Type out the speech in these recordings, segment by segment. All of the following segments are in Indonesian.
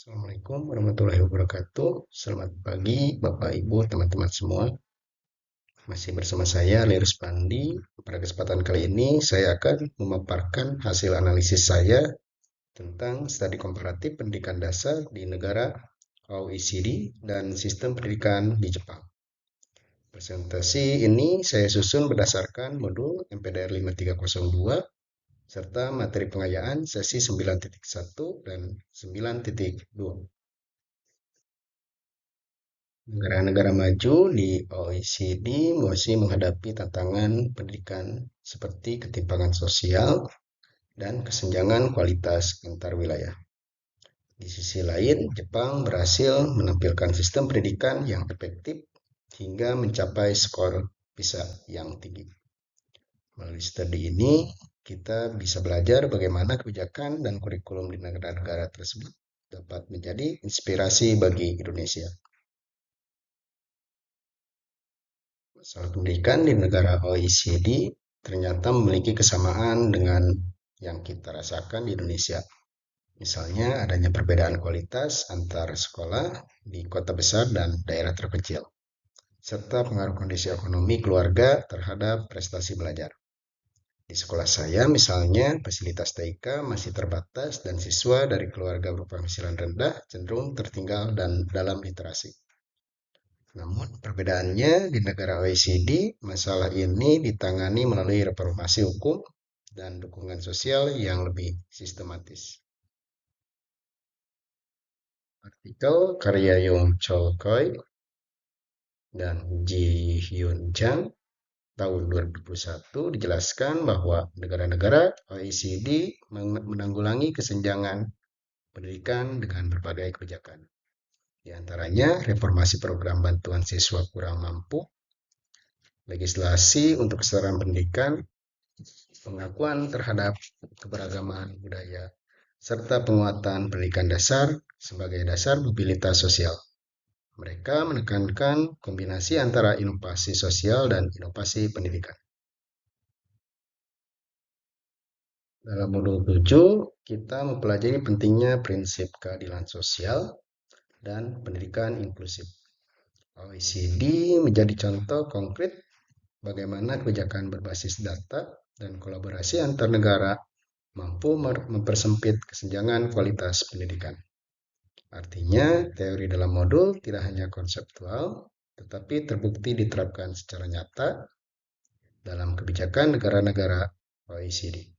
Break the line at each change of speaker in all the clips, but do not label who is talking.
Assalamualaikum warahmatullahi wabarakatuh. Selamat pagi, Bapak, Ibu, teman-teman semua. Masih bersama saya, Lerus Pandi. Pada kesempatan kali ini, saya akan memaparkan hasil analisis saya tentang studi komparatif pendidikan dasar di negara OECD dan sistem pendidikan di Jepang. Presentasi ini saya susun berdasarkan modul MPDR 5302 serta materi pengayaan sesi 9.1 dan 9.2. Negara-negara maju di OECD masih menghadapi tantangan pendidikan seperti ketimpangan sosial dan kesenjangan kualitas antar wilayah. Di sisi lain, Jepang berhasil menampilkan sistem pendidikan yang efektif hingga mencapai skor PISA yang tinggi. Melalui studi ini, kita bisa belajar bagaimana kebijakan dan kurikulum di negara-negara tersebut dapat menjadi inspirasi bagi Indonesia. Masalah pendidikan di negara OECD ternyata memiliki kesamaan dengan yang kita rasakan di Indonesia. Misalnya adanya perbedaan kualitas antar sekolah di kota besar dan daerah terpencil, serta pengaruh kondisi ekonomi keluarga terhadap prestasi belajar. Di sekolah saya misalnya, fasilitas TK masih terbatas dan siswa dari keluarga berpenghasilan rendah cenderung tertinggal dan dalam literasi. Namun perbedaannya di negara OECD, masalah ini ditangani melalui reformasi hukum dan dukungan sosial yang lebih sistematis. Artikel karya Yong Chol Choi dan Ji Hyun Jang tahun 2021 dijelaskan bahwa negara-negara OECD menanggulangi kesenjangan pendidikan dengan berbagai kebijakan. Di antaranya reformasi program bantuan siswa kurang mampu, legislasi untuk kesetaraan pendidikan, pengakuan terhadap keberagaman budaya, serta penguatan pendidikan dasar sebagai dasar mobilitas sosial. Mereka menekankan kombinasi antara inovasi sosial dan inovasi pendidikan. Dalam modul 7, kita mempelajari pentingnya prinsip keadilan sosial dan pendidikan inklusif. OECD menjadi contoh konkret bagaimana kebijakan berbasis data dan kolaborasi antar negara mampu mempersempit kesenjangan kualitas pendidikan. Artinya, teori dalam modul tidak hanya konseptual, tetapi terbukti diterapkan secara nyata dalam kebijakan negara-negara OECD.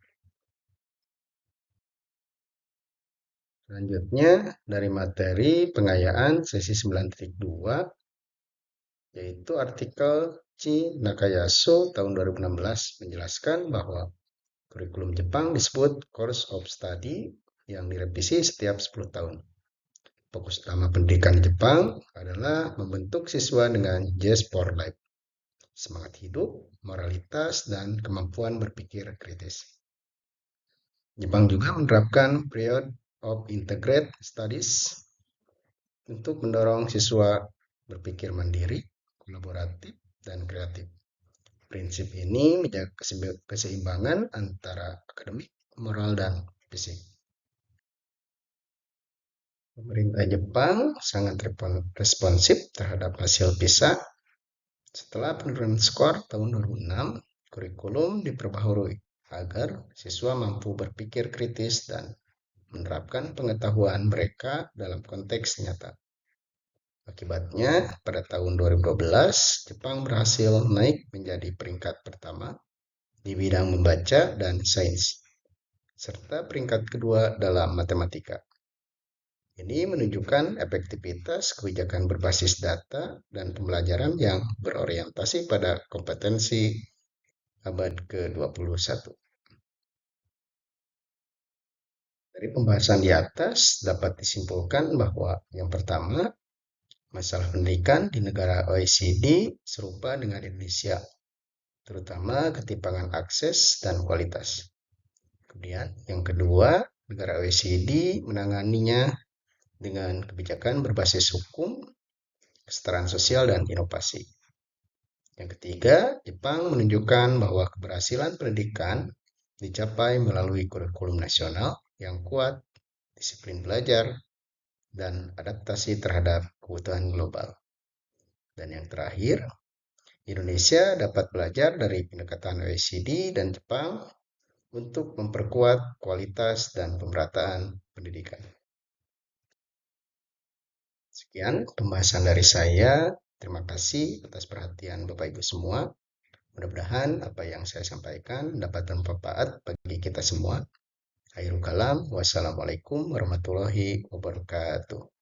Selanjutnya, dari materi pengayaan sesi 9.2, yaitu artikel Chi Nakayasu tahun 2016 menjelaskan bahwa kurikulum Jepang disebut Course of Study yang direvisi setiap 10 tahun. Fokus utama pendidikan Jepang adalah membentuk siswa dengan Zest for Life, semangat hidup, moralitas, dan kemampuan berpikir kritis. Jepang juga menerapkan Period of Integrated Studies untuk mendorong siswa berpikir mandiri, kolaboratif, dan kreatif. Prinsip ini menjaga keseimbangan antara akademik, moral, dan fisik. Pemerintah Jepang sangat responsif terhadap hasil PISA. Setelah penurunan skor tahun 2006, kurikulum diperbaharui agar siswa mampu berpikir kritis dan menerapkan pengetahuan mereka dalam konteks nyata. Akibatnya, pada tahun 2012, Jepang berhasil naik menjadi peringkat pertama di bidang membaca dan sains, serta peringkat kedua dalam matematika. Ini menunjukkan efektivitas kebijakan berbasis data dan pembelajaran yang berorientasi pada kompetensi abad ke-21. Dari pembahasan di atas dapat disimpulkan bahwa yang pertama, masalah pendidikan di negara OECD serupa dengan Indonesia, terutama ketimpangan akses dan kualitas. Kemudian yang kedua, negara OECD menanganinya dengan kebijakan berbasis hukum, kesetaraan sosial, dan inovasi. Yang ketiga, Jepang menunjukkan bahwa keberhasilan pendidikan dicapai melalui kurikulum nasional yang kuat, disiplin belajar, dan adaptasi terhadap kebutuhan global. Dan yang terakhir, Indonesia dapat belajar dari pendekatan OECD dan Jepang untuk memperkuat kualitas dan pemerataan pendidikan. Sekian pembahasan dari saya. Terima kasih atas perhatian Bapak Ibu semua. Mudah-mudahan apa yang saya sampaikan dapat bermanfaat bagi kita semua. Akhirul kalam, wassalamualaikum warahmatullahi wabarakatuh.